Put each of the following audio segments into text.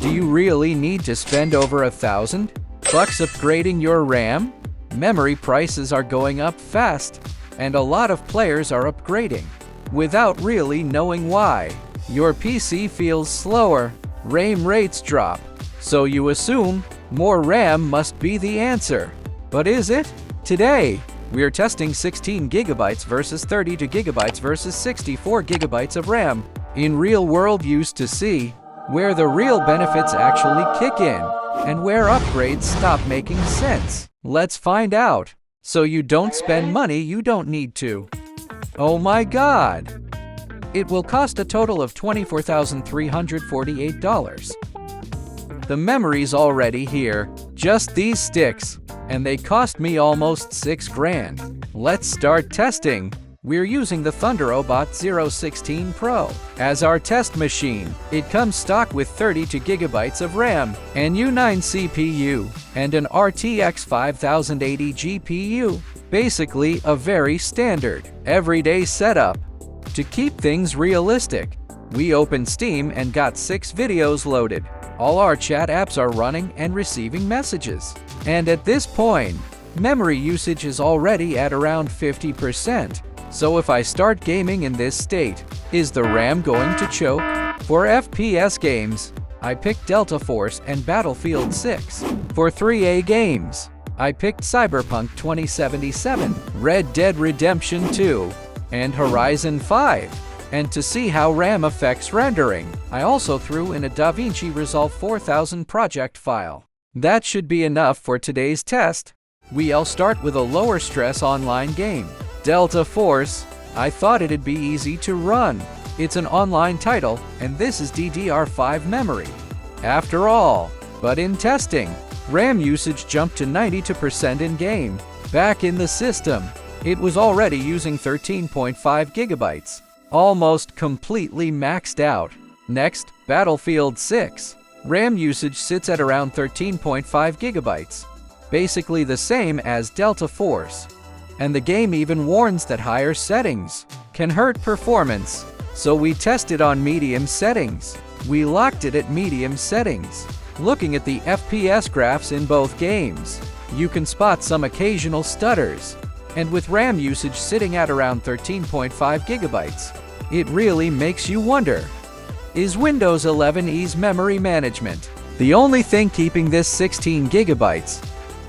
Do you really need to spend over $1,000 upgrading your RAM? Memory prices are going up fast, and a lot of players are upgrading without really knowing why. Your PC feels slower, frame rates drop, so you assume more RAM must be the answer. But is it? Today, we're testing 16 GB versus 32 GB versus 64 GB of RAM in real-world use to see where the real benefits actually kick in and where upgrades stop making sense. Let's find out, so you don't spend money you don't need to. Oh my God! It will cost a total of $24,348. The memory's already here, just these sticks, and they cost me almost $6 grand. Let's start testing. We're using the THUNDEROBOT ZERO 16 Pro as our test machine. It comes stock with 32 GB of RAM, an U9 CPU, and an RTX 5080 GPU. Basically, a very standard, everyday setup. To keep things realistic, we opened Steam and got 6 videos loaded. All our chat apps are running and receiving messages. And at this point, memory usage is already at around 50%. So if I start gaming in this state, is the RAM going to choke? For FPS games, I picked Delta Force and Battlefield 6. For 3A games, I picked Cyberpunk 2077, Red Dead Redemption 2, and Horizon 5. And to see how RAM affects rendering, I also threw in a DaVinci Resolve 4000 project file. That should be enough for today's test. We'll start with a lower stress online game. Delta Force. I thought it'd be easy to run. It's an online title, and this is DDR5 memory. After all, but in testing, RAM usage jumped to 92% in-game. Back in the system, it was already using 13.5 GB, almost completely maxed out. Next, Battlefield 6. RAM usage sits at around 13.5 GB, basically the same as Delta Force. And the game even warns that higher settings can hurt performance, so we tested on medium settings. We locked it at medium settings. Looking at the FPS graphs in both games, you can spot some occasional stutters. And with RAM usage sitting at around 13.5 GB, it really makes you wonder, is Windows 11e's memory management the only thing keeping this 16 GB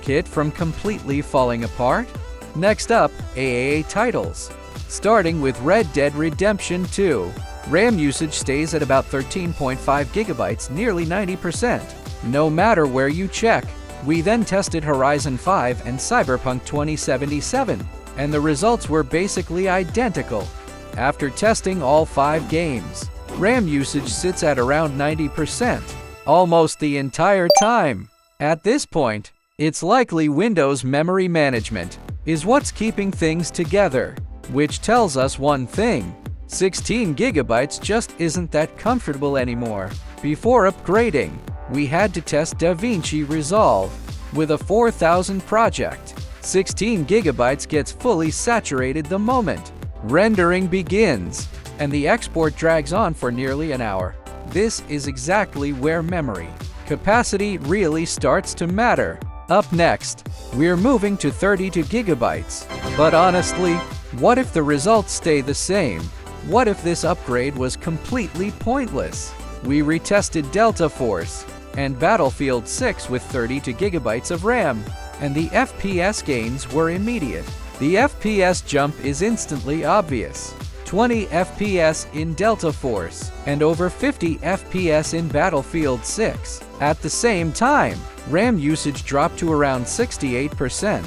kit from completely falling apart? Next up, AAA titles. Starting with Red Dead Redemption 2. RAM usage stays at about 13.5 GB, nearly 90%. No matter where you check. We then tested Horizon 5 and Cyberpunk 2077, and the results were basically identical. After testing all 5 games, RAM usage sits at around 90%, almost the entire time. At this point, it's likely Windows memory management is what's keeping things together, which tells us one thing: 16 GB just isn't that comfortable anymore. Before upgrading, we had to test DaVinci Resolve with a 4000 project. 16 GB gets fully saturated the moment rendering begins, and the export drags on for nearly an hour. This is exactly where memory capacity really starts to matter. Up next, we're moving to 32 GB. But honestly, what if the results stay the same? What if this upgrade was completely pointless? We retested Delta Force and Battlefield 6 with 32 GB of RAM, and the FPS gains were immediate. The FPS jump is instantly obvious. 20 FPS in Delta Force and over 50 FPS in Battlefield 6. At the same time, RAM usage dropped to around 68%.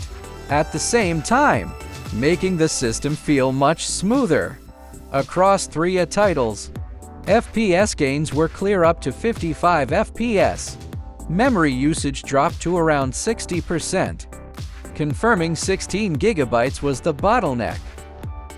At the same time, making the system feel much smoother. Across 3 titles, FPS gains were clear up to 55 FPS. Memory usage dropped to around 60%, confirming 16 GB was the bottleneck.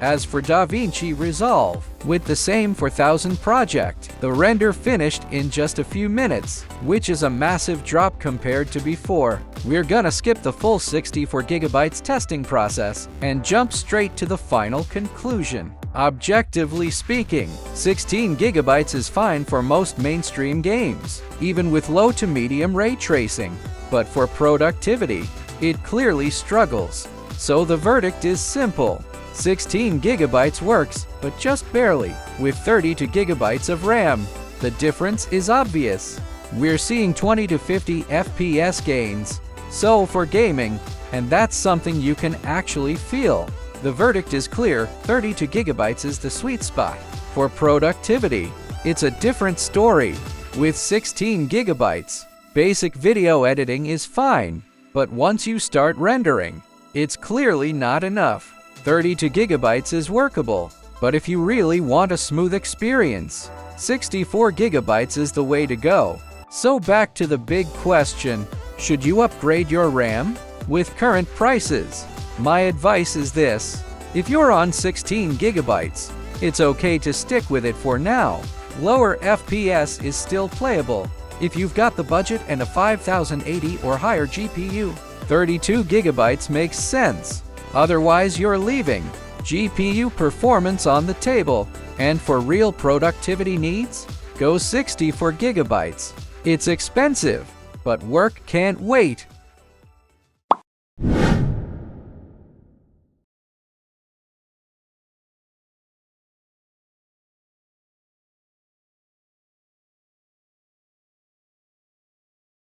As for DaVinci Resolve, with the same 4000 project, the render finished in just a few minutes, which is a massive drop compared to before. We're gonna skip the full 64 GB testing process and jump straight to the final conclusion. Objectively speaking, 16 gigabytes is fine for most mainstream games, even with low to medium ray tracing. But for productivity, it clearly struggles. So the verdict is simple. 16 gigabytes works, but just barely, with 32 gigabytes of RAM. The difference is obvious. We're seeing 20 to 50 FPS gains. So for gaming, and that's something you can actually feel. The verdict is clear, 32 gigabytes is the sweet spot. For productivity, it's a different story. With 16 gigabytes, basic video editing is fine, but once you start rendering, it's clearly not enough. 32 gigabytes is workable, but if you really want a smooth experience, 64 gigabytes is the way to go. So back to the big question, should you upgrade your RAM? With current prices, my advice is this. If you're on 16 gigabytes, it's okay to stick with it for now. Lower FPS is still playable. If you've got the budget and a 5080 or higher GPU, 32 gigabytes makes sense. Otherwise, you're leaving GPU performance on the table. And for real productivity needs, go 64 gigabytes. It's expensive, but work can't wait.